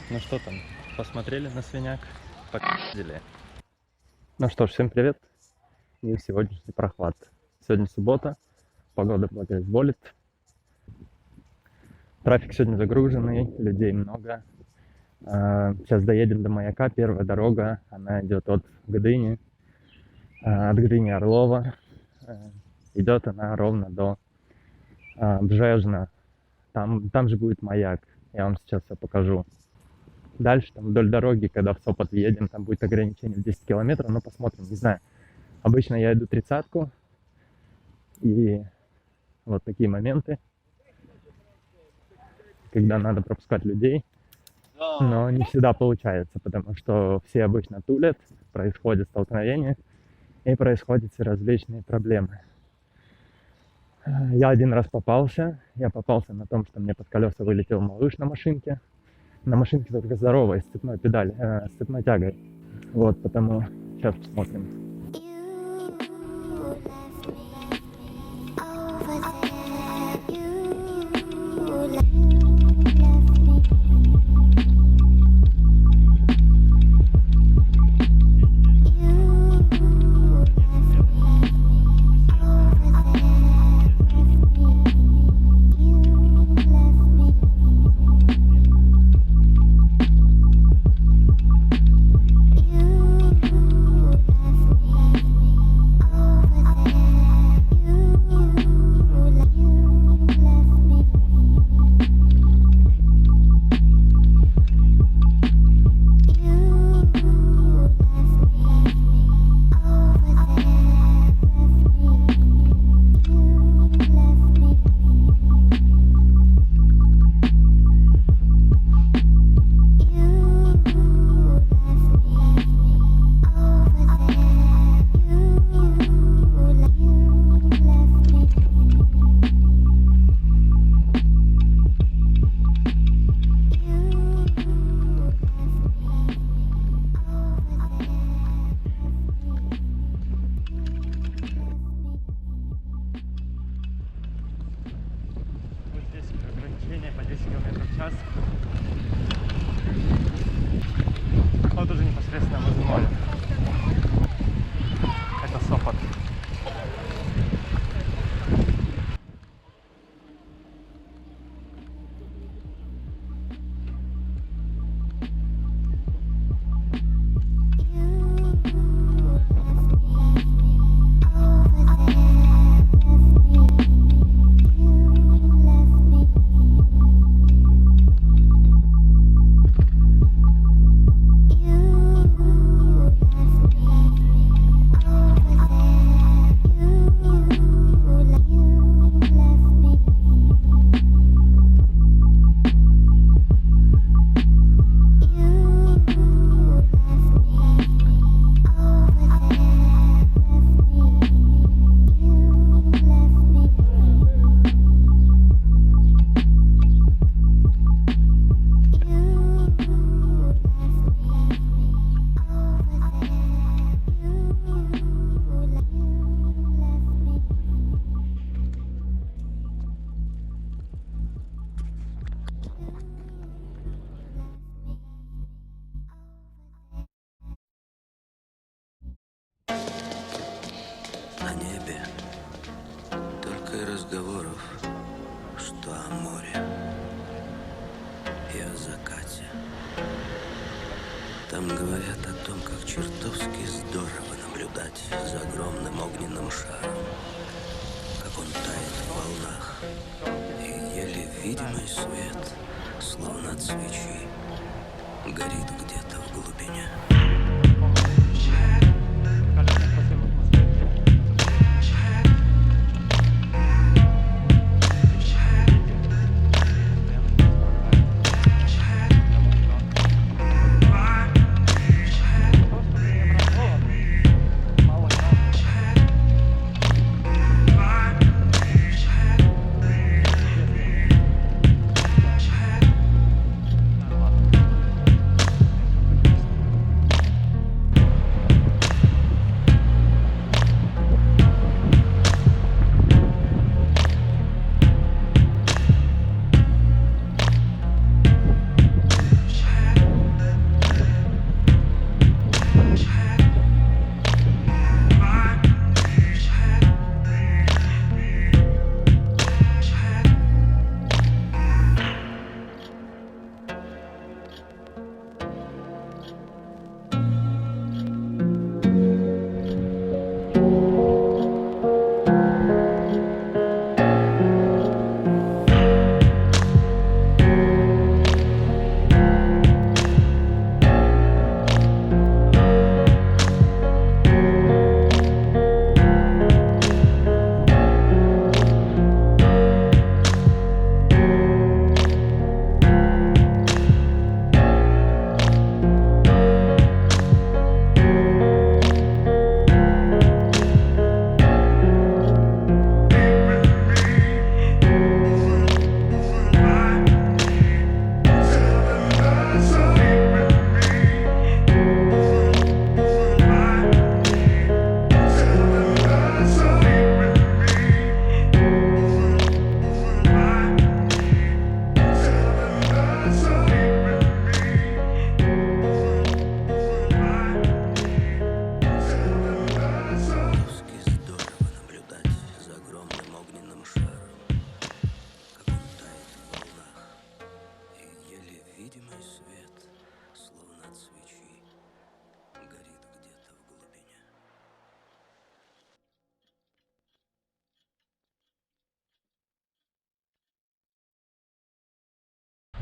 Ну что там, посмотрели на свиняк, походили. Ну что ж, всем привет. И сегодняшний прохват. Сегодня суббота, погода благоизволит. Трафик сегодня загруженный, людей много. Сейчас доедем до Маяка. Первая дорога, она идет от Гдыни, от Гдыни Орлова. Идет она ровно до Бжежна. Там же будет Маяк. Я вам сейчас все покажу. Дальше, там вдоль дороги, когда в Сопот едем, там будет ограничение в 10 километров, но посмотрим, не знаю. Обычно я иду 30-ку, и вот такие моменты, когда надо пропускать людей, но не всегда получается, потому что все обычно тулят, происходит столкновение, и происходят все различные проблемы. Я один раз попался, на том, что мне под колеса вылетел малыш на машинке. На машинке только здоровой, с цепной педалью, с цепной тягой. Вот, потому сейчас посмотрим. По 10 км в час. Вот уже непосредственно возле моря. Это Сопот. На небе только и разговоров, что о море и о закате. Там говорят о том, как чертовски здорово наблюдать за огромным огненным шаром, как он тает в волнах, и еле видимый свет, словно от свечи, горит где-то в глубине.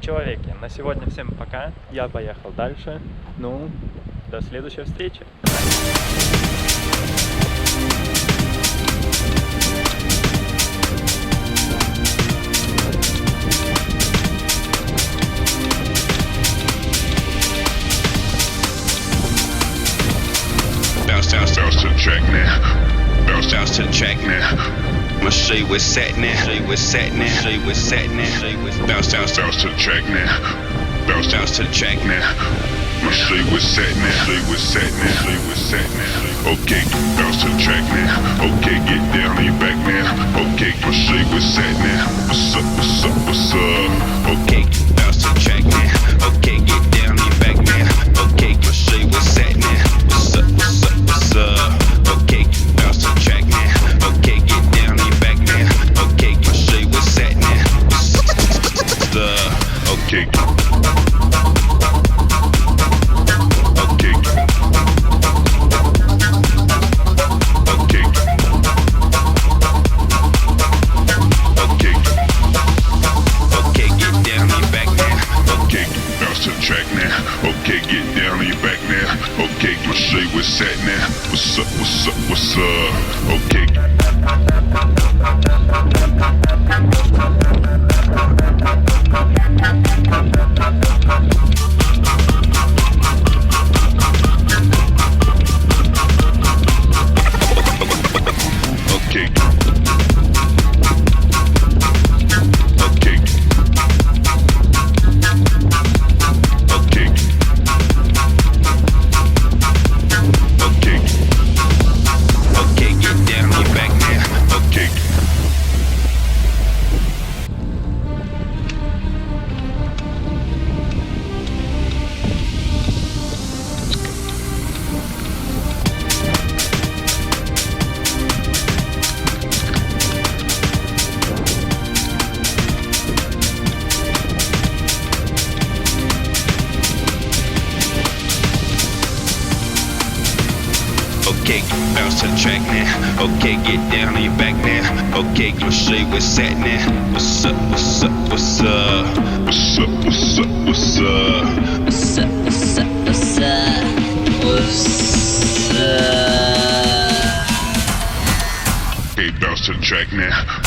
человеке. На сегодня всем пока. Я поехал дальше. Ну, до следующей встречи. Bounce to the track now. Bounce to the track now. My shit was set now. Bounce to the track now. Bounce to the track now. My shit was set now. Okay, bounce to the track now. Okay, get down on your back now. Okay, my shit was set now. What's up? Okay, bounce to the track now. Okay, get down on your back now. Okay, my shit was set now. What's up? Okay, bounce to the track now. Okay, get down on your back now. Okay, my shit was set now. What's up? Okay. Set now. What's up? Okay. Okay, bounce to the track now. Okay, get down on your back now. Okay, your shit was set now. What's up? Okay, bounce to the track now.